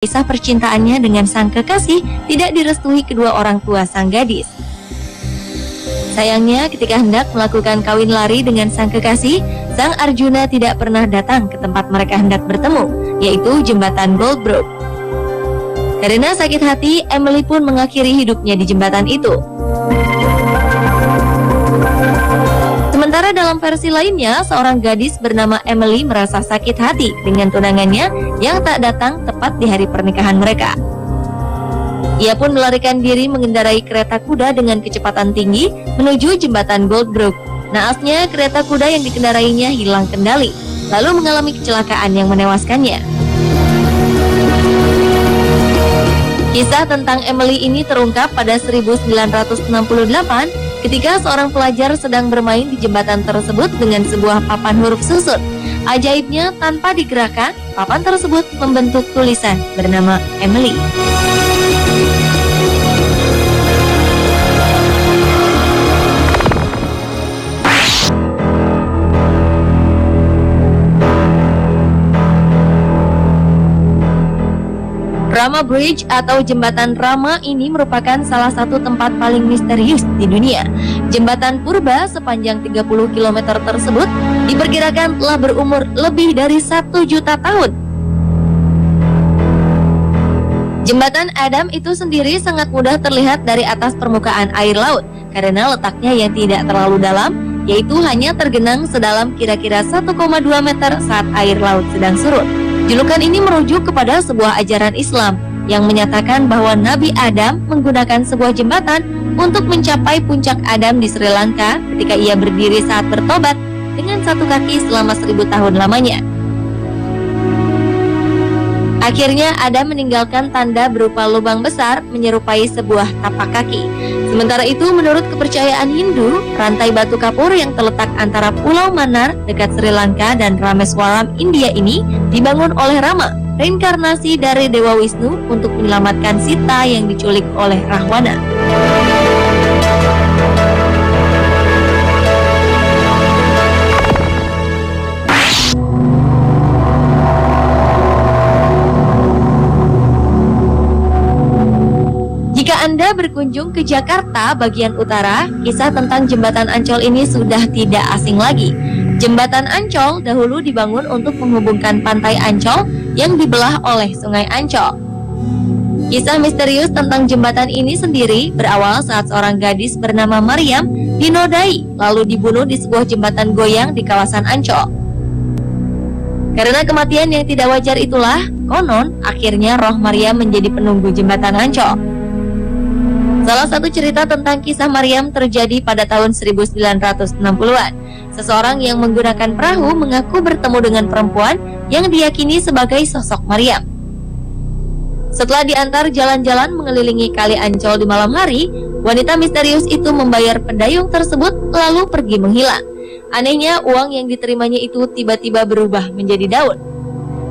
Kisah percintaannya dengan sang kekasih tidak direstui kedua orang tua sang gadis. Sayangnya, ketika hendak melakukan kawin lari dengan sang kekasih, sang Arjuna tidak pernah datang ke tempat mereka hendak bertemu, yaitu jembatan Goldbrook. Karena sakit hati, Emily pun mengakhiri hidupnya di jembatan itu. Sementara dalam versi lainnya, seorang gadis bernama Emily merasa sakit hati dengan tunangannya yang tak datang tepat di hari pernikahan mereka. Ia pun melarikan diri mengendarai kereta kuda dengan kecepatan tinggi menuju jembatan Goldbrook. Naasnya, kereta kuda yang dikendarainya hilang kendali, lalu mengalami kecelakaan yang menewaskannya. Kisah tentang Emily ini terungkap pada 1968 ketika seorang pelajar sedang bermain di jembatan tersebut dengan sebuah papan huruf susun. Ajaibnya, tanpa digerakkan, papan tersebut membentuk tulisan bernama Emily. Rama Bridge atau Jembatan Rama ini merupakan salah satu tempat paling misterius di dunia. Jembatan purba sepanjang 30 km tersebut diperkirakan telah berumur lebih dari 1 juta tahun. Jembatan Adam itu sendiri sangat mudah terlihat dari atas permukaan air laut karena letaknya yang tidak terlalu dalam, yaitu hanya tergenang sedalam kira-kira 1,2 meter saat air laut sedang surut. Julukan ini merujuk kepada sebuah ajaran Islam yang menyatakan bahwa Nabi Adam menggunakan sebuah jembatan untuk mencapai puncak Adam di Sri Lanka ketika ia berdiri saat bertobat dengan satu kaki selama 1000 tahun lamanya. Akhirnya Adam meninggalkan tanda berupa lubang besar menyerupai sebuah tapak kaki. Sementara itu, menurut kepercayaan Hindu, rantai batu kapur yang terletak antara Pulau Mannar dekat Sri Lanka dan Rameswaram, India ini dibangun oleh Rama, reinkarnasi dari Dewa Wisnu untuk menyelamatkan Sita yang diculik oleh Rahwana. Jika Anda berkunjung ke Jakarta bagian utara, kisah tentang Jembatan Ancol ini sudah tidak asing lagi. Jembatan Ancol dahulu dibangun untuk menghubungkan pantai Ancol yang dibelah oleh Sungai Ancol. Kisah misterius tentang jembatan ini sendiri berawal saat seorang gadis bernama Maryam dinodai lalu dibunuh di sebuah jembatan goyang di kawasan Ancol. Karena kematian yang tidak wajar itulah, konon akhirnya roh Maryam menjadi penunggu jembatan Ancol. Salah satu cerita tentang kisah Maryam terjadi pada tahun 1960-an. Seseorang yang menggunakan perahu mengaku bertemu dengan perempuan yang diyakini sebagai sosok Maryam. Setelah diantar jalan-jalan mengelilingi Kali Ancol di malam hari, wanita misterius itu membayar pendayung tersebut lalu pergi menghilang. Anehnya, uang yang diterimanya itu tiba-tiba berubah menjadi daun.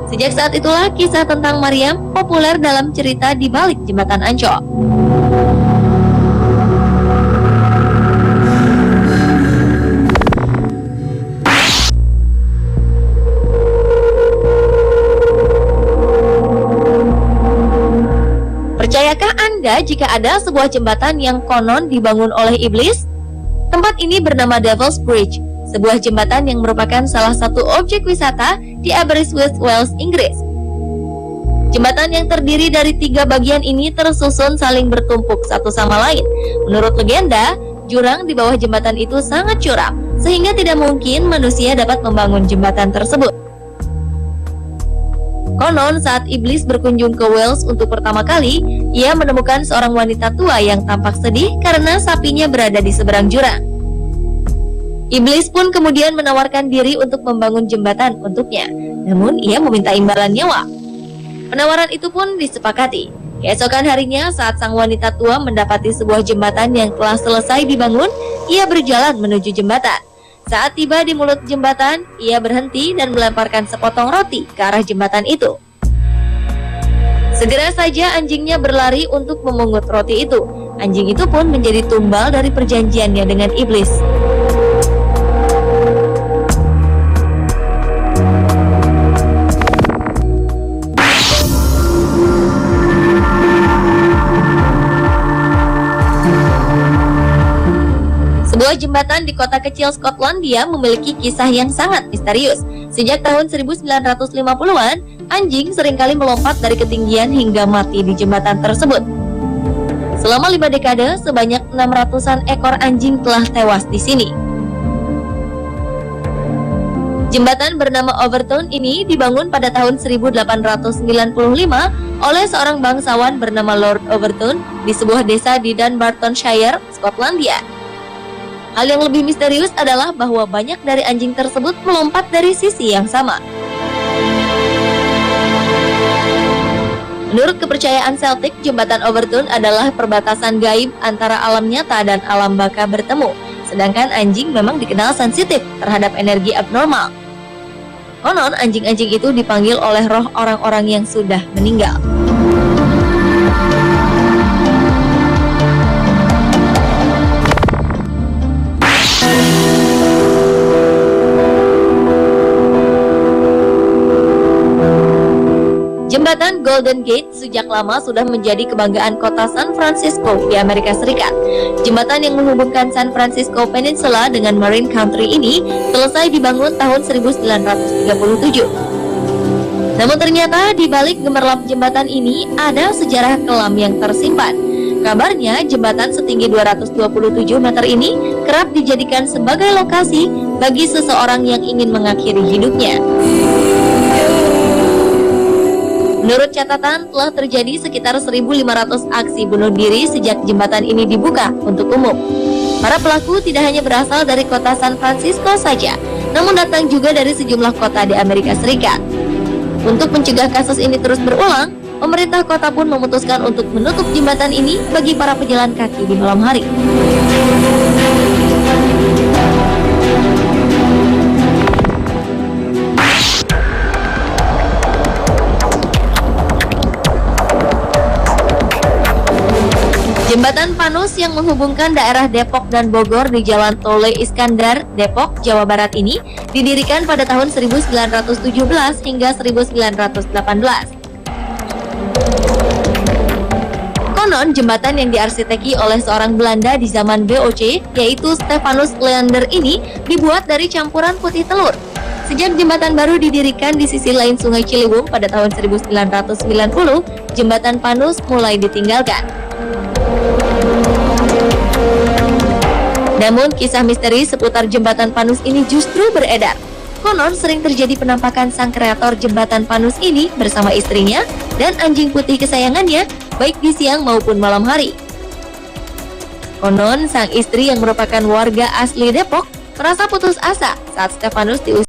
Sejak saat itulah kisah tentang Maryam populer dalam cerita di balik jembatan Ancol. Percayakah Anda jika ada sebuah jembatan yang konon dibangun oleh iblis? Tempat ini bernama Devil's Bridge, sebuah jembatan yang merupakan salah satu objek wisata di Aberystwyth, Wales, Inggris. Jembatan yang terdiri dari 3 bagian ini tersusun saling bertumpuk satu sama lain. Menurut legenda, jurang di bawah jembatan itu sangat curam, sehingga tidak mungkin manusia dapat membangun jembatan tersebut. Konon saat iblis berkunjung ke Wales untuk pertama kali, ia menemukan seorang wanita tua yang tampak sedih karena sapinya berada di seberang jurang. Iblis pun kemudian menawarkan diri untuk membangun jembatan untuknya, namun ia meminta imbalan nyawa. Penawaran itu pun disepakati. Keesokan harinya saat sang wanita tua mendapati sebuah jembatan yang telah selesai dibangun, ia berjalan menuju jembatan. Saat tiba di mulut jembatan, ia berhenti dan melemparkan sepotong roti ke arah jembatan itu. Segera saja anjingnya berlari untuk memungut roti itu. Anjing itu pun menjadi tumbal dari perjanjiannya dengan iblis. Sebuah jembatan di kota kecil Skotlandia memiliki kisah yang sangat misterius. Sejak tahun 1950-an, anjing seringkali melompat dari ketinggian hingga mati di jembatan tersebut. Selama 5 dekade, sebanyak 600-an ekor anjing telah tewas di sini. Jembatan bernama Overton ini dibangun pada tahun 1895 oleh seorang bangsawan bernama Lord Overton di sebuah desa di Dunbartonshire, Skotlandia. Hal yang lebih misterius adalah bahwa banyak dari anjing tersebut melompat dari sisi yang sama. Menurut kepercayaan Celtic, jembatan Overton adalah perbatasan gaib antara alam nyata dan alam baka bertemu, sedangkan anjing memang dikenal sensitif terhadap energi abnormal. Konon, anjing-anjing itu dipanggil oleh roh orang-orang yang sudah meninggal. Jembatan Golden Gate sejak lama sudah menjadi kebanggaan kota San Francisco di Amerika Serikat. Jembatan yang menghubungkan San Francisco Peninsula dengan Marin County ini selesai dibangun tahun 1937. Namun ternyata di balik gemerlap jembatan ini ada sejarah kelam yang tersimpan. Kabarnya jembatan setinggi 227 meter ini kerap dijadikan sebagai lokasi bagi seseorang yang ingin mengakhiri hidupnya. Menurut catatan, telah terjadi sekitar 1.500 aksi bunuh diri sejak jembatan ini dibuka untuk umum. Para pelaku tidak hanya berasal dari kota San Francisco saja, namun datang juga dari sejumlah kota di Amerika Serikat. Untuk mencegah kasus ini terus berulang, pemerintah kota pun memutuskan untuk menutup jembatan ini bagi para pejalan kaki di malam hari. Jembatan Panus yang menghubungkan daerah Depok dan Bogor di Jalan Tole Iskandar, Depok, Jawa Barat ini didirikan pada tahun 1917 hingga 1918. Konon, jembatan yang diarsiteki oleh seorang Belanda di zaman VOC, yaitu Stephanus Leander ini dibuat dari campuran putih telur. Sejak jembatan baru didirikan di sisi lain Sungai Ciliwung pada tahun 1990, jembatan Panus mulai ditinggalkan. Namun, kisah misteri seputar jembatan Panus ini justru beredar. Konon sering terjadi penampakan sang kreator jembatan Panus ini bersama istrinya dan anjing putih kesayangannya, baik di siang maupun malam hari. Konon, sang istri yang merupakan warga asli Depok merasa putus asa saat Stephanus diusir